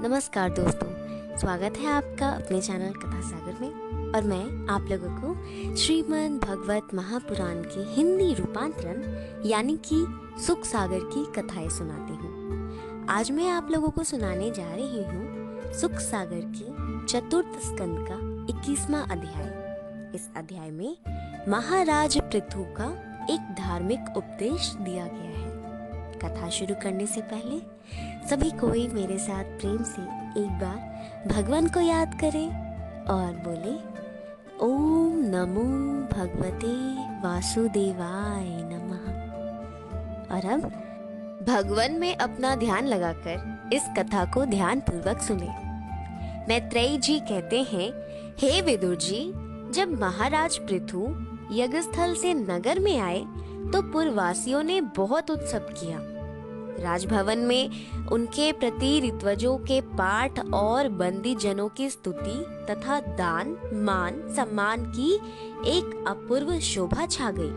नमस्कार दोस्तों, स्वागत है आपका अपने चैनल कथा सागर में। और मैं आप लोगों को श्रीमद् भगवत महापुराण के हिंदी रूपांतरण यानी कि सुख सागर की कथाएं सुनाती हूँ। आज मैं आप लोगों को सुनाने जा रही हूँ सुख सागर के चतुर्थ स्कंद का 21वां अध्याय। इस अध्याय में महाराज पृथु का एक धार्मिक उपदेश दिया गया है। कथा शुरू करने से पहले सभी कोई मेरे साथ प्रेम से एक बार भगवान को याद करें और बोले ओम नमो भगवते वासुदेवाय नमः। और अब भगवान में अपना ध्यान लगाकर इस कथा को ध्यान पूर्वक सुने। मैत्रेयी जी कहते हैं, हे विदुर जी, जब महाराज पृथु यज्ञस्थल से नगर में आए तो पुरवासियों ने बहुत उत्सव किया। राजभवन में उनके प्रति ऋत्वजों के पाठ और बंदी जनों की स्तुति तथा दान मान सम्मान की एक अपूर्व शोभा छा गई।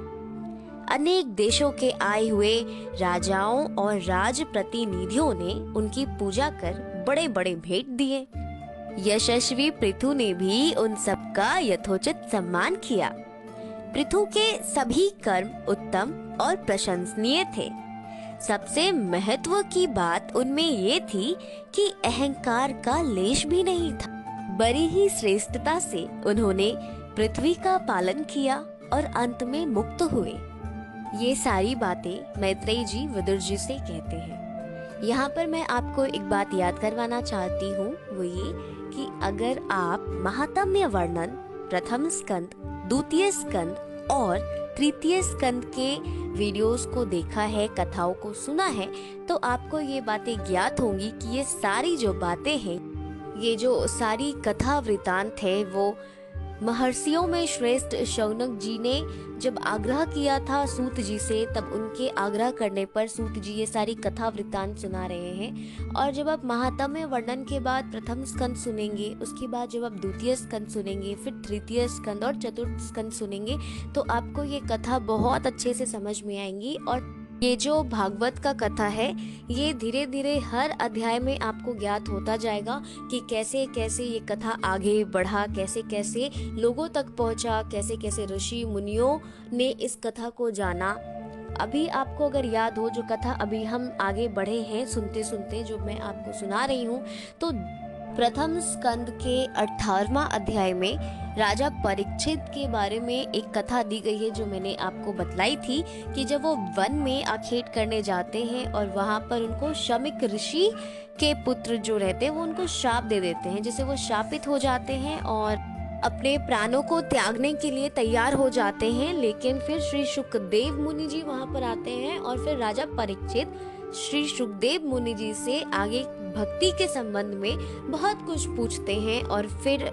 अनेक देशों के आए हुए राजाओं और राज प्रतिनिधियों ने उनकी पूजा कर बड़े बड़े भेंट दिए। यशस्वी पृथु ने भी उन सबका यथोचित सम्मान किया। पृथु के सभी कर्म उत्तम और प्रशंसनीय थे। सबसे महत्व की बात उनमें ये थी कि अहंकार का लेश भी नहीं था। बड़ी ही श्रेष्ठता से उन्होंने पृथ्वी का पालन किया और अंत में मुक्त हुए। ये सारी बातें मैत्रेयी जी विदुर जी से कहते हैं। यहाँ पर मैं आपको एक बात याद करवाना चाहती हूँ, वो ये कि अगर आप महात्म्य वर्णन प्रथम स्कंद, द्वितीय स्कंद और तृतीय स्कंद के वीडियोस को देखा है, कथाओं को सुना है, तो आपको ये बातें ज्ञात होंगी कि ये सारी जो बातें हैं, ये जो सारी कथा वृतांत है, वो महर्षियों में श्रेष्ठ शौनक जी ने जब आग्रह किया था सूत जी से, तब उनके आग्रह करने पर सूत जी ये सारी कथा वृतांत सुना रहे हैं। और जब आप महात्म्य वर्णन के बाद प्रथम स्कंद सुनेंगे, उसके बाद जब आप द्वितीय स्कंद सुनेंगे, फिर तृतीय स्कंद और चतुर्थ स्कंद सुनेंगे, तो आपको ये कथा बहुत अच्छे से समझ में आएंगी। और ये जो भागवत का कथा है, ये धीरे धीरे हर अध्याय में आपको ज्ञात होता जाएगा कि कैसे कैसे ये कथा आगे बढ़ा, कैसे कैसे लोगों तक पहुंचा, कैसे कैसे ऋषि मुनियों ने इस कथा को जाना। अभी आपको अगर याद हो जो कथा अभी हम आगे बढ़े हैं सुनते सुनते, जो मैं आपको सुना रही हूँ, तो प्रथम स्कंद के 18वां अध्याय में राजा परीक्षित के बारे में एक कथा दी गई है, जो मैंने आपको बतलाई थी कि जब वो वन में आखेट करने जाते हैं और वहां पर उनको शमिक ऋषि के पुत्र जो रहते हैं वो उनको शाप दे देते हैं, जिससे वो शापित हो जाते हैं और अपने प्राणों को त्यागने के लिए तैयार हो जाते हैं। लेकिन फिर श्री सुखदेव मुनि जी वहां पर आते हैं और फिर राजा परीक्षित श्री सुखदेव मुनि जी से आगे भक्ति के संबंध में बहुत कुछ पूछते हैं और फिर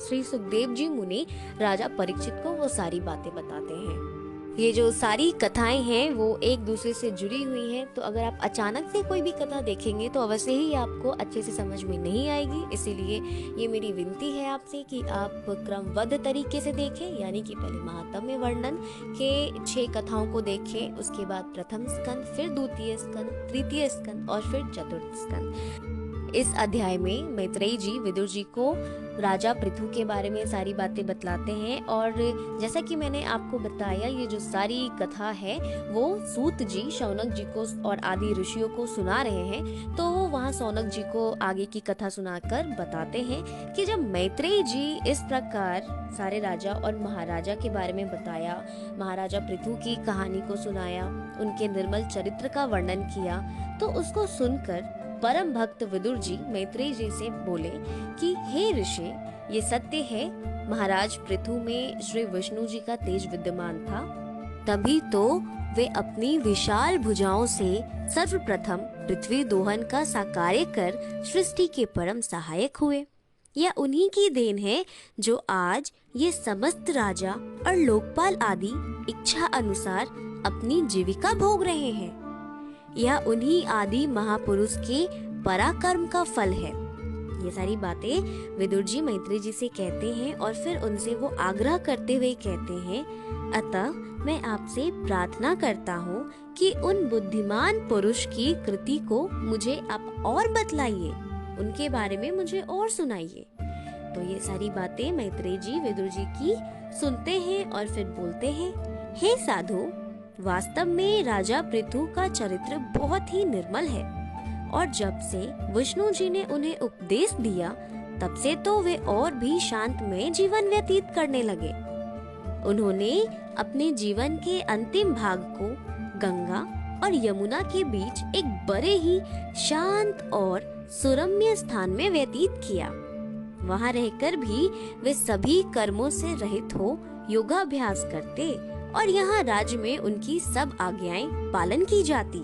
श्री सुखदेव जी मुनि राजा परीक्षित को वो सारी बातें बताते हैं। ये जो सारी कथाएं हैं वो एक दूसरे से जुड़ी हुई हैं, तो अगर आप अचानक से कोई भी कथा देखेंगे तो अवश्य ही आपको अच्छे से समझ में नहीं आएगी। इसीलिए ये मेरी विनती है आपसे कि आप क्रमबद्ध तरीके से देखें, यानी कि पहले महात्म्य वर्णन के 6 कथाओं को देखें, उसके बाद प्रथम स्कंद, फिर द्वितीय स्कंद, तृतीय स्कंद और फिर चतुर्थ स्कंद। इस अध्याय में मैत्रेयी जी विदुर जी को राजा पृथु के बारे में सारी बातें बतलाते हैं। और जैसा कि मैंने आपको बताया, ये जो सारी कथा है वो सूत जी शौनक जी को और आदि ऋषियों को सुना रहे हैं। तो वो वहाँ शौनक जी को आगे की कथा सुनाकर बताते हैं कि जब मैत्रेयी जी इस प्रकार सारे राजा और महाराजा के बारे में बताया, महाराजा पृथु की कहानी को सुनाया, उनके निर्मल चरित्र का वर्णन किया, तो उसको सुनकर परम भक्त विदुर जी मैत्रेयी जी से बोले कि हे ऋषि, ये सत्य है, महाराज पृथु में श्री विष्णु जी का तेज विद्यमान था, तभी तो वे अपनी विशाल भुजाओं से सर्वप्रथम पृथ्वी दोहन का साकार्य कर सृष्टि के परम सहायक हुए। यह उन्हीं की देन है जो आज ये समस्त राजा और लोकपाल आदि इच्छा अनुसार अपनी जीविका भोग रहे हैं। यह उन्हीं आदि महापुरुष के पराक्रम का फल है। ये सारी बातें विदुर जी मैत्रेयी जी से कहते हैं और फिर उनसे वो आग्रह करते हुए कहते हैं, अतः मैं आपसे प्रार्थना करता हूँ कि उन बुद्धिमान पुरुष की कृति को मुझे आप और बतलाइए। उनके बारे में मुझे और सुनाइए। तो ये सारी बातें मैत्रेय जी विदुर जी की सुनते हैं और फिर बोलते हैं, हे साधु, वास्तव में राजा पृथु का चरित्र बहुत ही निर्मल है और जब से विष्णु जी ने उन्हें उपदेश दिया तब से तो वे और भी शांतमय जीवन व्यतीत करने लगे। उन्होंने अपने जीवन के अंतिम भाग को गंगा और यमुना के बीच एक बड़े ही शांत और सुरम्य स्थान में व्यतीत किया। वहां रहकर भी वे सभी कर्मों से रहित हो योगाभ्यास करते और यहाँ राज्य में उनकी सब आज्ञाएं पालन की जाती।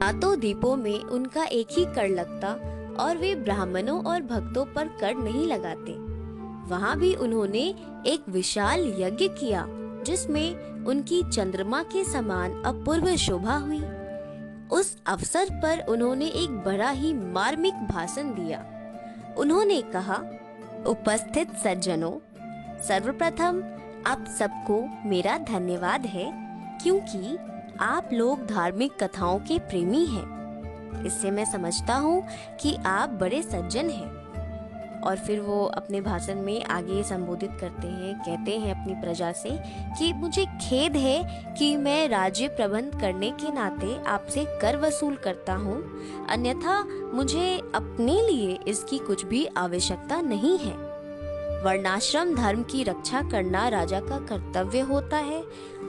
सातों द्वीपों में उनका एक ही कर लगता और वे ब्राह्मणों और भक्तों पर कर नहीं लगाते। वहाँ भी उन्होंने एक विशाल यज्ञ किया जिसमें उनकी चंद्रमा के समान अपूर्व शोभा हुई। उस अवसर पर उन्होंने एक बड़ा ही मार्मिक भाषण दिया। उन्होंने कहा, उपस्थित सज्जनों, सर्वप्रथम आप सबको मेरा धन्यवाद है क्योंकि आप लोग धार्मिक कथाओं के प्रेमी हैं। इससे मैं समझता हूँ कि आप बड़े सज्जन हैं। और फिर वो अपने भाषण में आगे संबोधित करते हैं, कहते हैं अपनी प्रजा से कि मुझे खेद है कि मैं राज्य प्रबंध करने के नाते आपसे कर वसूल करता हूँ, अन्यथा मुझे अपने लिए इसकी कुछ भी आवश्यकता नहीं है। वर्णाश्रम धर्म की रक्षा करना राजा का कर्तव्य होता है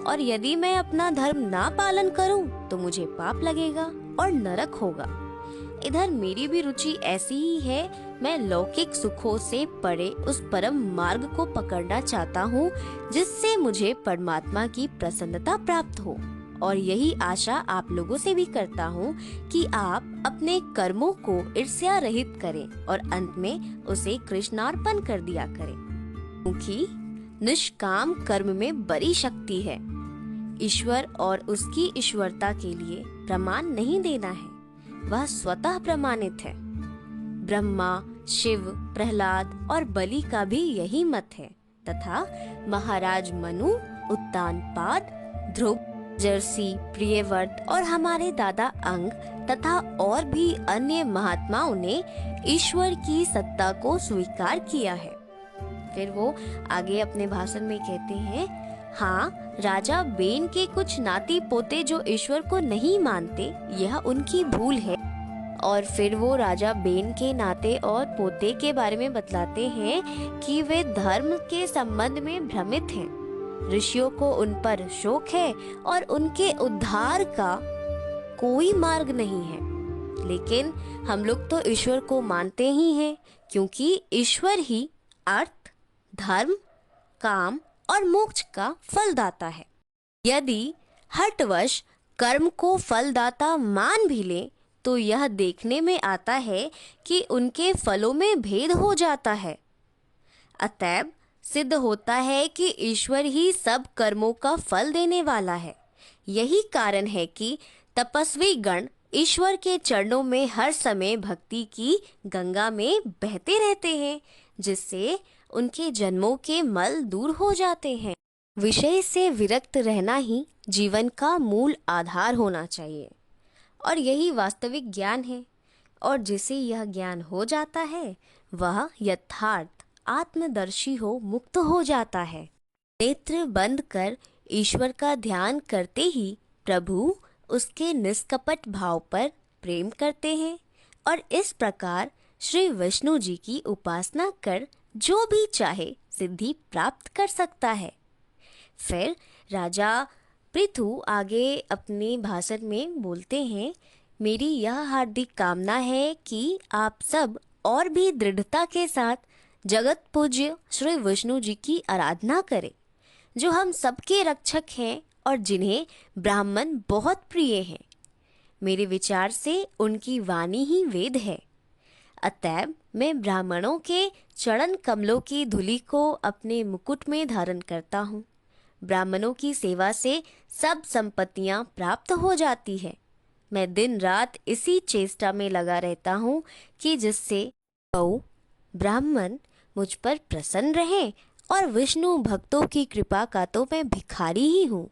और यदि मैं अपना धर्म ना पालन करूं तो मुझे पाप लगेगा और नरक होगा। इधर मेरी भी रुचि ऐसी ही है, मैं लौकिक सुखों से परे उस परम मार्ग को पकड़ना चाहता हूँ जिससे मुझे परमात्मा की प्रसन्नता प्राप्त हो। और यही आशा आप लोगों से भी करता हूँ कि आप अपने कर्मों को ईर्ष्या रहित करें और अंत में उसे कृष्णार्पण कर दिया करें, क्योंकि निष्काम कर्म में बड़ी शक्ति है। ईश्वर और उसकी ईश्वरता के लिए प्रमाण नहीं देना है, वह स्वतः प्रमाणित है। ब्रह्मा, शिव, प्रहलाद और बलि का भी यही मत है तथा महाराज मनु, उत्तानपाद, ध्रुव, जर्सी, प्रियव्रत और हमारे दादा अंग तथा और भी अन्य महात्माओं ने ईश्वर की सत्ता को स्वीकार किया है। फिर वो आगे अपने भाषण में कहते हैं, हाँ, राजा बेन के कुछ नाती पोते जो ईश्वर को नहीं मानते, यह उनकी भूल है। और फिर वो राजा बेन के नाते और पोते के बारे में बतलाते हैं कि वे धर्म के संबंध में भ्रमित हैं। ऋषियों को उन पर शोक है और उनके उद्धार का कोई मार्ग नहीं है। लेकिन हम लोग तो ईश्वर को मानते ही हैं, क्योंकि ईश्वर ही अर्थ, धर्म, काम और मोक्ष का फलदाता है। यदि हठवश कर्म को फलदाता मान भी ले तो यह देखने में आता है कि उनके फलों में भेद हो जाता है। अतएव सिद्ध होता है कि ईश्वर ही सब कर्मों का फल देने वाला है। यही कारण है कि तपस्वी गण ईश्वर के चरणों में हर समय भक्ति की गंगा में बहते रहते हैं, जिससे उनके जन्मों के मल दूर हो जाते हैं। विषय से विरक्त रहना ही जीवन का मूल आधार होना चाहिए और यही वास्तविक ज्ञान है। और जिसे यह ज्ञान हो जाता है वह यथार्थ आत्मदर्शी हो मुक्त हो जाता है। नेत्र बंद कर ईश्वर का ध्यान करते ही प्रभु उसके निष्कपट भाव पर प्रेम करते हैं और इस प्रकार श्री विष्णु जी की उपासना कर जो भी चाहे सिद्धि प्राप्त कर सकता है। फिर राजा पृथु आगे अपने भाषण में बोलते हैं, मेरी यह हार्दिक कामना है कि आप सब और भी दृढ़ता के साथ जगत पूज्य श्री विष्णु जी की आराधना करें, जो हम सबके रक्षक हैं और जिन्हें ब्राह्मण बहुत प्रिय हैं। मेरे विचार से उनकी वाणी ही वेद है। अतएव मैं ब्राह्मणों के चरण कमलों की धूलि को अपने मुकुट में धारण करता हूँ। ब्राह्मणों की सेवा से सब संपत्तियाँ प्राप्त हो जाती है। मैं दिन रात इसी चेष्टा में लगा रहता हूँ कि जिससे गौ ब्राह्मण मुझ पर प्रसन्न रहे और विष्णु भक्तों की कृपा का तो मैं भिखारी ही हूँ।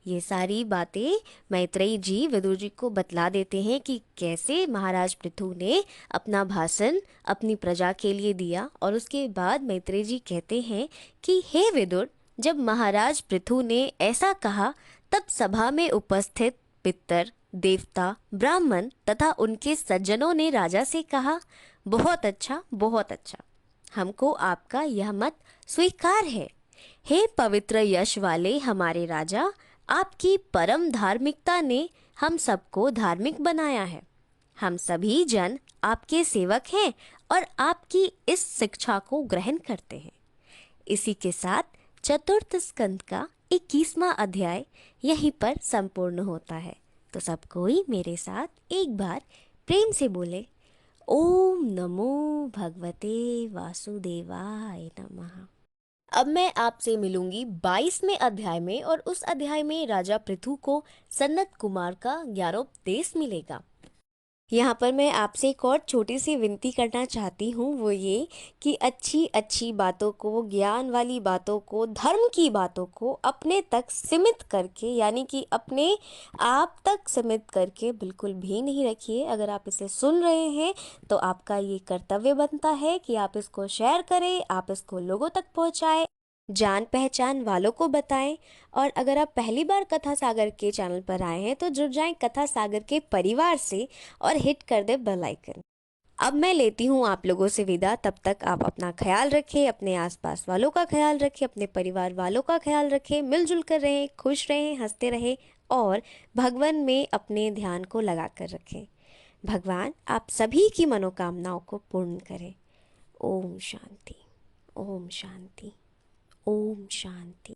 ये सारी बातें मैत्रेयी जी विदुर जी को बतला देते हैं कि कैसे महाराज पृथु ने अपना भाषण अपनी प्रजा के लिए दिया। और उसके बाद मैत्रेयी जी कहते हैं कि हे विदुर, जब महाराज पृथु ने ऐसा कहा तब सभा में उपस्थित पितर, देवता, ब्राह्मण तथा उनके सज्जनों ने राजा से कहा, बहुत अच्छा, बहुत अच्छा, हमको आपका यह मत स्वीकार है। हे पवित्र यश वाले हमारे राजा, आपकी परम धार्मिकता ने हम सबको धार्मिक बनाया है। हम सभी जन आपके सेवक हैं और आपकी इस शिक्षा को ग्रहण करते हैं। इसी के साथ चतुर्थ स्कंद का 21वां अध्याय यहीं पर संपूर्ण होता है। तो सब कोई मेरे साथ एक बार प्रेम से बोले, ओम नमो भगवते वासुदेवाय नमः। अब मैं आपसे मिलूंगी 22वें अध्याय में, और उस अध्याय में राजा पृथु को सनत कुमार का ज्ञानोपदेश मिलेगा। यहाँ पर मैं आपसे एक और छोटी सी विनती करना चाहती हूँ, वो ये कि अच्छी अच्छी बातों को, ज्ञान वाली बातों को, धर्म की बातों को अपने तक सीमित करके, यानी कि अपने आप तक सीमित करके बिल्कुल भी नहीं रखिए। अगर आप इसे सुन रहे हैं तो आपका ये कर्तव्य बनता है कि आप इसको शेयर करें, आप इसको लोगों तक पहुँचाएं, जान पहचान वालों को बताएं। और अगर आप पहली बार कथा सागर के चैनल पर आए हैं तो जुड़ जाएं कथा सागर के परिवार से और हिट कर दे बेल आइकन। अब मैं लेती हूँ आप लोगों से विदा। तब तक आप अपना ख्याल रखें, अपने आसपास वालों का ख्याल रखें, अपने परिवार वालों का ख्याल रखें, मिलजुल कर रहें, खुश रहें, हंसते रहें और भगवान में अपने ध्यान को लगा कर रखें। भगवान आप सभी की मनोकामनाओं को पूर्ण करें। ओम शांति, ओम शांति, ओम शांति।